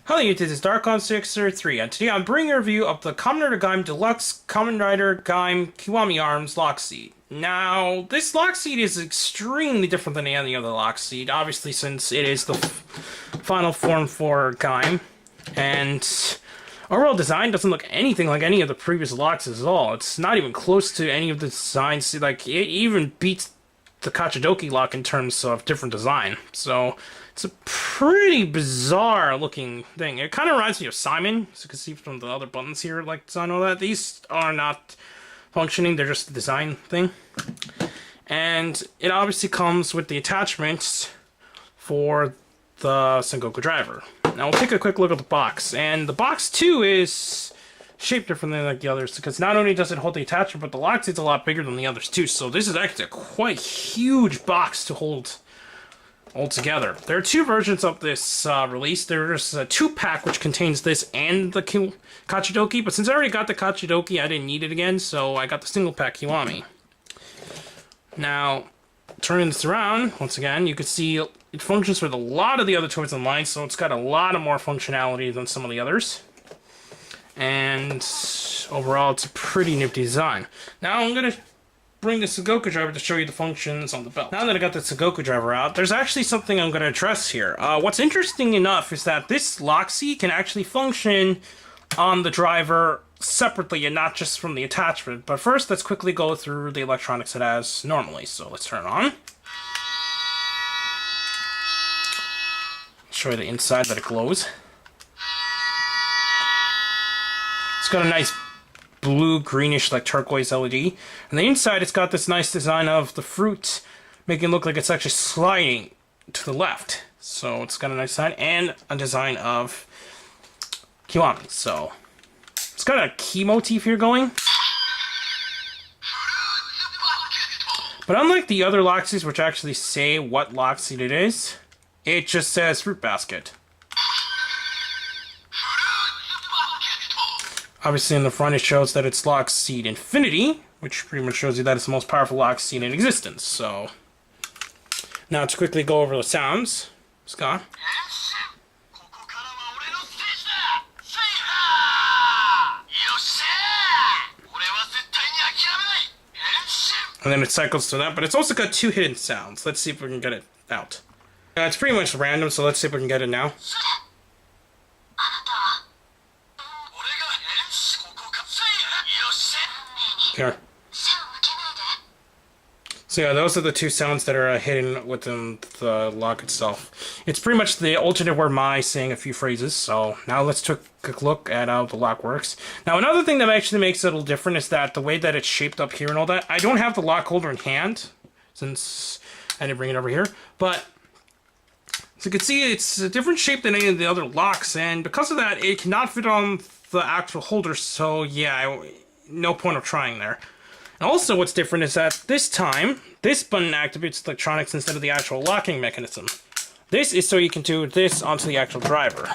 Hello YouTube, this is Dark603, and today I'm bringing a review of the Kamen Rider Gaim Deluxe Kamen Rider Gaim Kiwami Arms Lockseed. Now, this Lockseed is extremely different than any other Lockseed, obviously since it is the final form for Gaim, and overall design doesn't look anything like any of the previous Lockseeds at all. It's not even close to any of the designs, like, it even beats the Kachidoki lock in terms of different design, so it's a pretty bizarre looking thing. It kind of reminds me of Simon, as you can see from the other buttons here, like design all that. These are not functioning, they're just a design thing. And it obviously comes with the attachments for the Sengoku Driver. Now we'll take a quick look at the box, and the box too is shaped differently than like the others, because not only does it hold the attachment, but the Lockseed's a lot bigger than the others too, so this is actually a quite huge box to hold altogether. There are two versions of this release. There's a 2-pack which contains this and the Kachidoki, but since I already got the Kachidoki, I didn't need it again, so I got the single pack Kiwami. Now, turning this around, once again, you can see it functions with a lot of the other toys in line, so it's got a lot of more functionality than some of the others. And overall, it's a pretty nifty design. Now, I'm going to bring the Sengoku Driver to show you the functions on the belt. Now that I got the Sengoku Driver out, there's actually something I'm going to address here. What's interesting enough is that this Lockseed can actually function on the driver separately and not just from the attachment. But first, let's quickly go through the electronics it has normally. So let's turn it on. Show you the inside that it glows. It's got a nice blue, greenish, like turquoise LED. And the inside, it's got this nice design of the fruit, making it look like it's actually sliding to the left. So it's got a nice design, and a design of Kiwami. So it's got a key motif here going. But unlike the other Lockseeds, which actually say what Lockseed it is, it just says fruit basket. Obviously, in the front, it shows that it's Lockseed Infinity, which pretty much shows you that it's the most powerful Lockseed in existence. So, now to quickly go over the sounds, Scott. And then it cycles to that, but it's also got two hidden sounds. Let's see if we can get it out. It's pretty much random, so let's see if we can get it now. Here. So yeah, those are the two sounds that are hidden within the lock itself. It's pretty much the alternate word "my" saying a few phrases. So now let's take a look at how the lock works. Now another thing that actually makes it a little different is that the way that it's shaped up here and all that. I don't have the lock holder in hand since I didn't bring it over here, but as you can see, it's a different shape than any of the other locks, and because of that, it cannot fit on the actual holder. So yeah, no point of trying there. And also what's different is that this time, this button activates electronics instead of the actual locking mechanism. This is so you can do this onto the actual driver.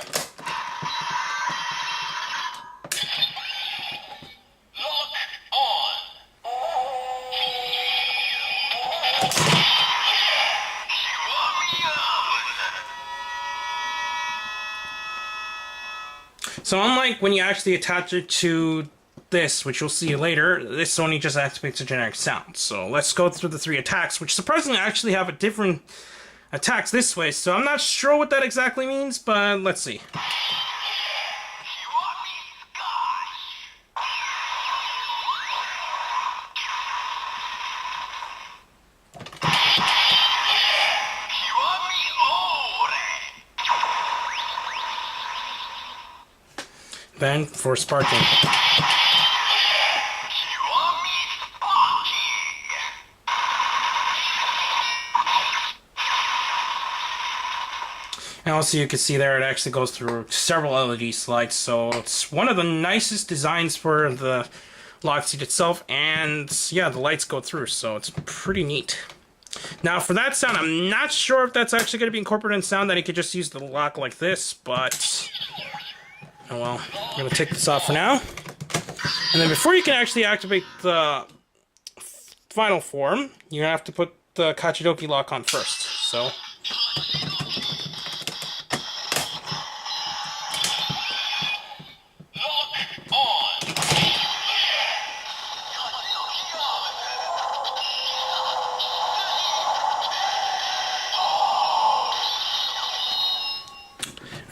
So unlike when you actually attach it to this, which you'll see later, this only just activates a generic sound. So let's go through the 3 attacks, which surprisingly actually have a different attacks this way. So I'm not sure what that exactly means, but let's see. Then for sparking. And also you can see there it actually goes through several LED slides, so it's one of the nicest designs for the Lockseed itself, and yeah, the lights go through, so it's pretty neat. Now for that sound, I'm not sure if that's actually going to be incorporated in sound, that you could just use the lock like this, but oh well, I'm going to take this off for now. And then before you can actually activate the final form, you have to put the Kachidoki lock on first. So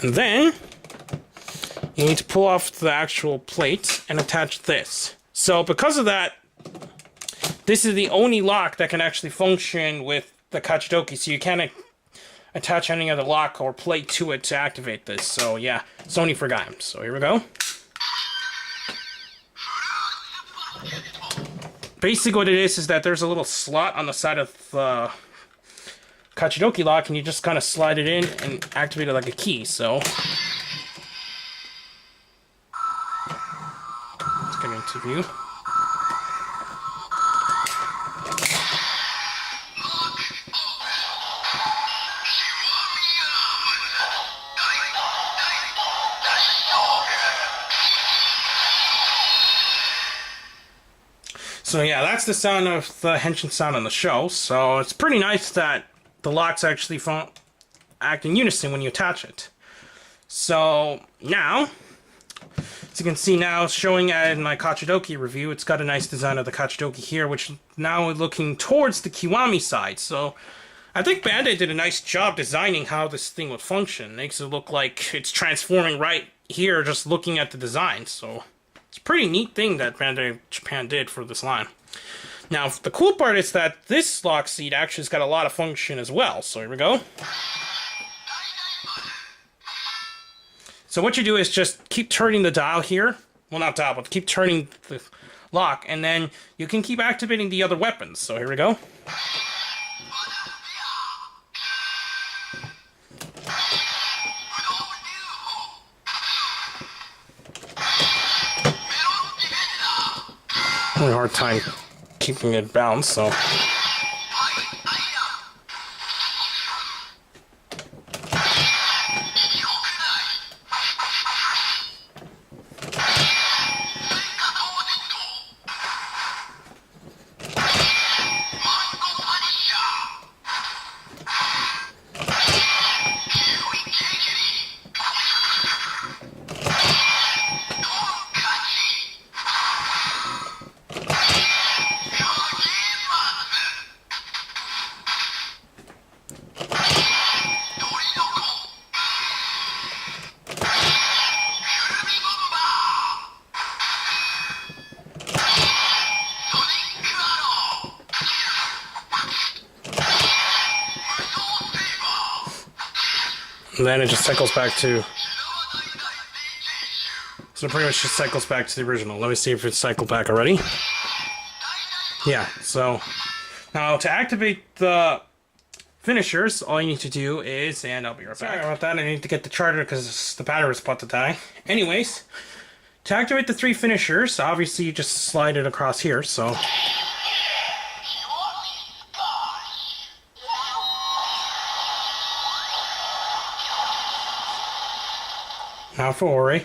And then you need to pull off the actual plate and attach this. So because of that, this is the only lock that can actually function with the Kachidoki, so you can't attach any other lock or plate to it to activate this. So yeah, it's only for Gaim. So here we go. Basically what it is that there's a little slot on the side of the Kachidoki lock, and you just kind of slide it in and activate it like a key. So let's get into view. So yeah, that's the sound of the henshin sound on the show. So it's pretty nice that the locks actually act in unison when you attach it. So now, as you can see now, showing in my Kachidoki review, it's got a nice design of the Kachidoki here, which now is looking towards the Kiwami side. So I think Bandai did a nice job designing how this thing would function. It makes it look like it's transforming right here just looking at the design. So it's a pretty neat thing that Bandai Japan did for this line. Now, the cool part is that this Lockseed actually has got a lot of function as well. So here we go. So what you do is just keep turning the dial here. Well, not dial, but keep turning the lock, and then you can keep activating the other weapons. So here we go. Really hard time keeping it balanced, so. And then it just cycles back to... So it pretty much just cycles back to the original. Let me see if it's cycled back already. Yeah, so... Now, to activate the finishers, all you need to do is... And I'll be right back. Sorry about that, I need to get the charger because the battery's about to die. Anyways, to activate the 3 finishers, obviously you just slide it across here, so... Now for Ori.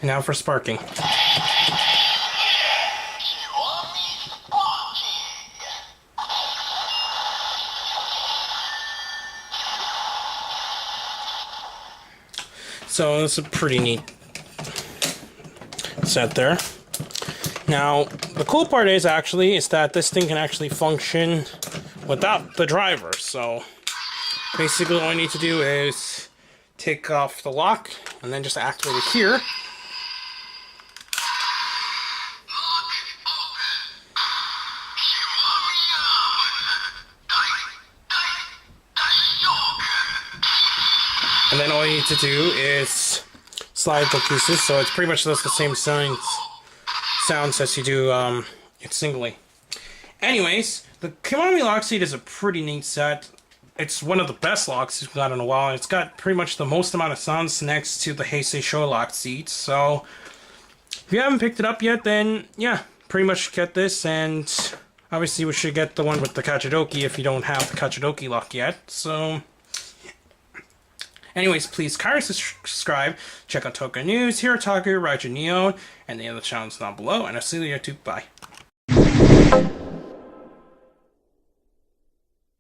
And now for sparking. So it's a pretty neat set there. Now, the cool part is that this thing can actually function without the driver. So, basically all I need to do is take off the lock and then just activate it here. And then all you need to do is slide the pieces, so it's pretty much just the same sounds as you do it singly. Anyways, the Kiwami Lockseed is a pretty neat set. It's one of the best locks we've got in a while. It's got pretty much the most amount of sounds next to the Heisei Show Lockseed. So, if you haven't picked it up yet, then yeah, pretty much get this. And obviously, we should get the one with the Kachidoki if you don't have the Kachidoki lock yet. So, anyways, please kindly subscribe, check out Tokyo News, Hirotaku, Rajio, Nihon, and the other channels down below, and I'll see you on YouTube. Bye.